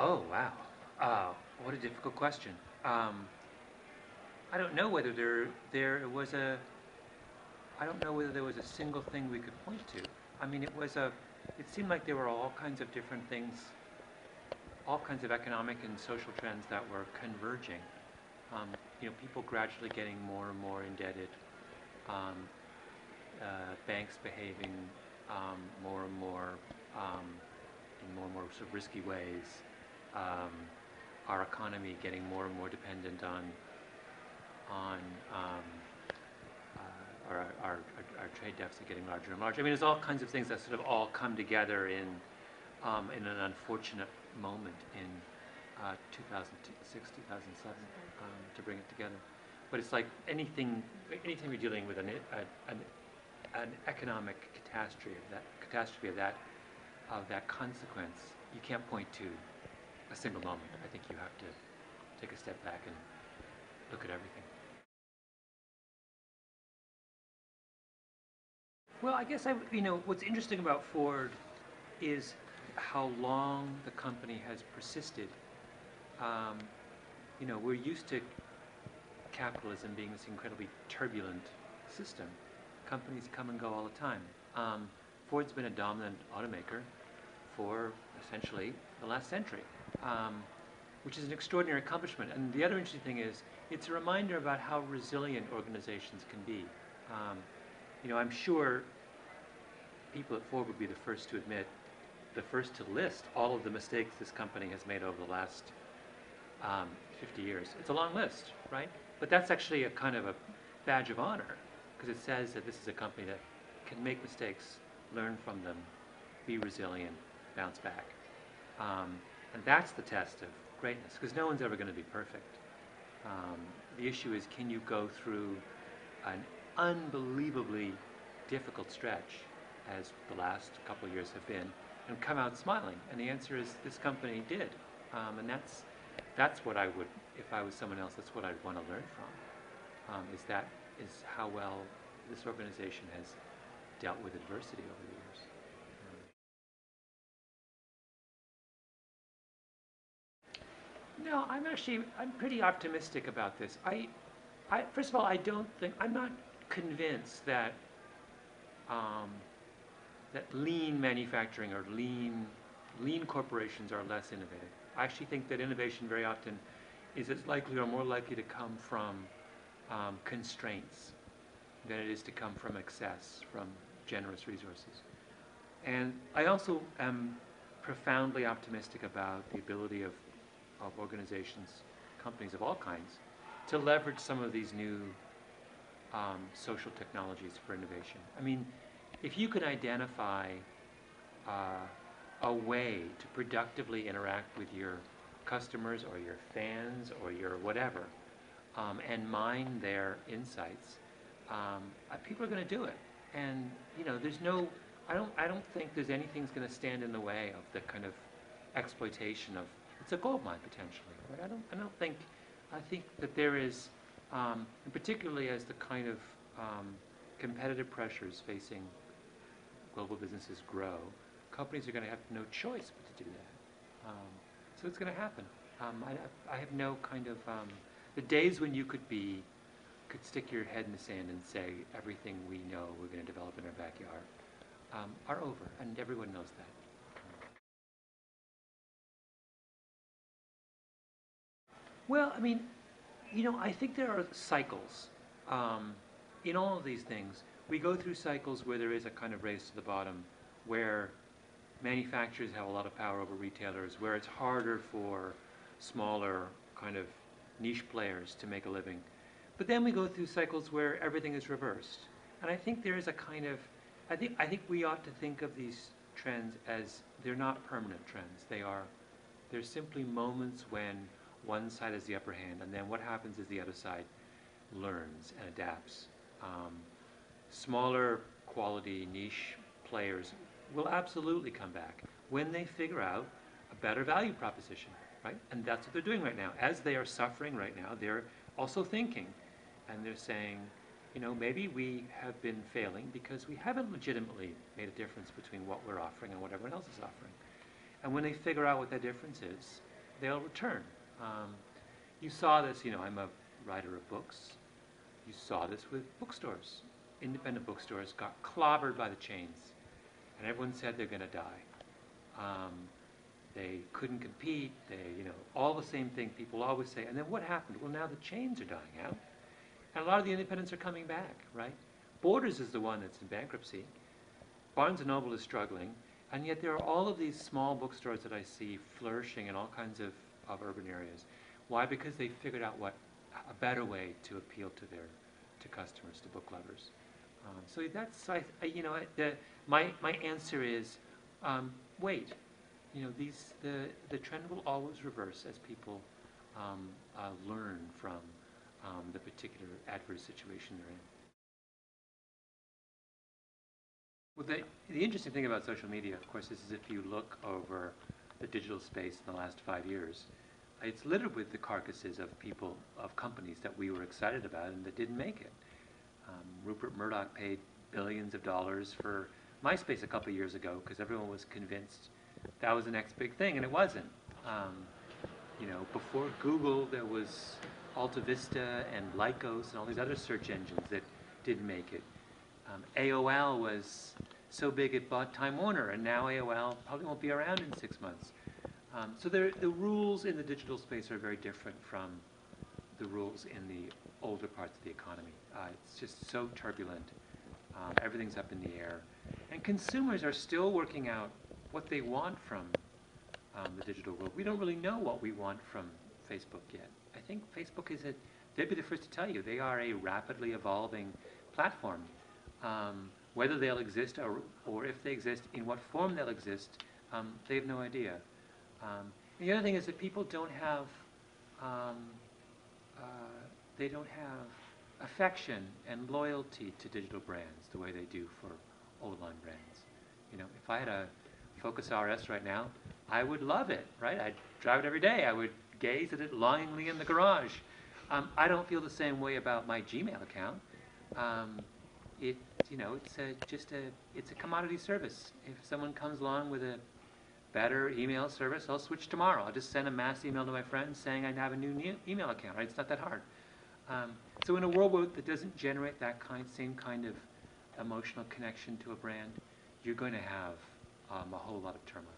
Oh, wow. What a difficult question. Um, I don't know whether there was a I don't know whether there was a single thing we could point to. I mean, it seemed like there were all kinds of different things, all kinds of economic and social trends that were converging. Um, people gradually getting more and more indebted, um, banks behaving more and more um, in more and more sort of risky ways, um, our economy getting more and more dependent on our trade deficit getting larger and larger. I mean, there's all kinds of things that sort of all come together in an unfortunate moment in 2006, 2007 to bring it together. But it's like anytime you're dealing with an economic catastrophe of that consequence, you can't point to a single moment. I think you have to take a step back and look at everything. Well, I guess what's interesting about Ford is how long the company has persisted. Um, we're used to capitalism being this incredibly turbulent system. Companies come and go all the time. Ford's been a dominant automaker for essentially the last century, which is an extraordinary accomplishment. And the other interesting thing is it's a reminder about how resilient organizations can be. Um, I'm sure people at Ford would be the first to admit, the first to list all of the mistakes this company has made over the last 50 years. It's a long list, right? But that's actually a kind of a badge of honor because it says that this is a company that can make mistakes, learn from them, be resilient, bounce back. And that's the test of greatness because no one's ever going to be perfect. The issue is, can you go through an unbelievably difficult stretch, as the last couple of years have been, and come out smiling? And the answer is this company did. And that's what I would, if I was someone else, that's what I'd want to learn from, is how well this organization has dealt with adversity over the years. No, I'm pretty optimistic about this. First of all, I'm not convinced um, that lean manufacturing or lean corporations are less innovative. I actually think that innovation very often is as likely or more likely to come from constraints than it is to come from excess, from generous resources. And I also am profoundly optimistic about the ability of organizations, companies of all kinds, to leverage some of these new social technologies for innovation. I mean, if you could identify a way to productively interact with your customers or your fans or your whatever, and mine their insights, people are going to do it. And I don't think there's anything's going to stand in the way of the kind of exploitation of. It's a gold mine potentially, right? I think that there is, and particularly as the kind of competitive pressures facing global businesses grow, companies are going to have no choice but to do that. So it's going to happen. I have no kind of the days when you could stick your head in the sand and say everything we know we're going to develop in our backyard are over, and everyone knows that. Well, I mean, I think there are cycles. In all of these things, we go through cycles where there is a kind of race to the bottom, where manufacturers have a lot of power over retailers, where it's harder for smaller kind of niche players to make a living. But then we go through cycles where everything is reversed. And I think there is a kind of, I think we ought to think of these trends as they're not permanent trends. They're simply moments when one side has the upper hand, and then what happens is the other side learns and adapts. Smaller quality niche players will absolutely come back when they figure out a better value proposition, right? And that's what they're doing right now. As they are suffering right now, they're also thinking, and they're saying, maybe we have been failing because we haven't legitimately made a difference between what we're offering and what everyone else is offering. And when they figure out what that difference is, they'll return. You saw this, I'm a writer of books. You saw this with bookstores. Independent bookstores got clobbered by the chains, and everyone said they're going to die. They couldn't compete. All the same thing people always say. And then what happened? Well, now the chains are dying out, and a lot of the independents are coming back, right? Borders is the one that's in bankruptcy. Barnes & Noble is struggling, and yet there are all of these small bookstores that I see flourishing in all kinds of urban areas. Why? Because they figured out a better way to appeal to customers, to book lovers. So that's, my answer is, wait. The trend will always reverse as people learn from the particular adverse situation they're in. Well, the interesting thing about social media, of course, is if you look over the digital space in the last 5 years, it's littered with the carcasses of people, of companies that we were excited about and that didn't make it. Rupert Murdoch paid billions of dollars for MySpace a couple of years ago because everyone was convinced that was the next big thing, and it wasn't. Before Google, there was Alta Vista and Lycos and all these other search engines that didn't make it. AOL was so big it bought Time Warner, and now AOL probably won't be around in 6 months. So the rules in the digital space are very different from the rules in the older parts of the economy. It's just so turbulent. Everything's up in the air. And consumers are still working out what they want from the digital world. We don't really know what we want from Facebook yet. I think Facebook they'd be the first to tell you, they are a rapidly evolving platform. Whether they'll exist or if they exist, in what form they'll exist, they have no idea. And the other thing is that people don't have affection and loyalty to digital brands the way they do for old line brands. If I had a Focus RS right now, I would love it, right? I'd drive it every day. I would gaze at it longingly in the garage. I don't feel the same way about my Gmail account. It's a commodity service. If someone comes along with a better email service, I'll switch tomorrow. I'll just send a mass email to my friends saying I have a new email account, right? It's not that hard. So in a world that doesn't generate that same kind of emotional connection to a brand, you're going to have a whole lot of turmoil.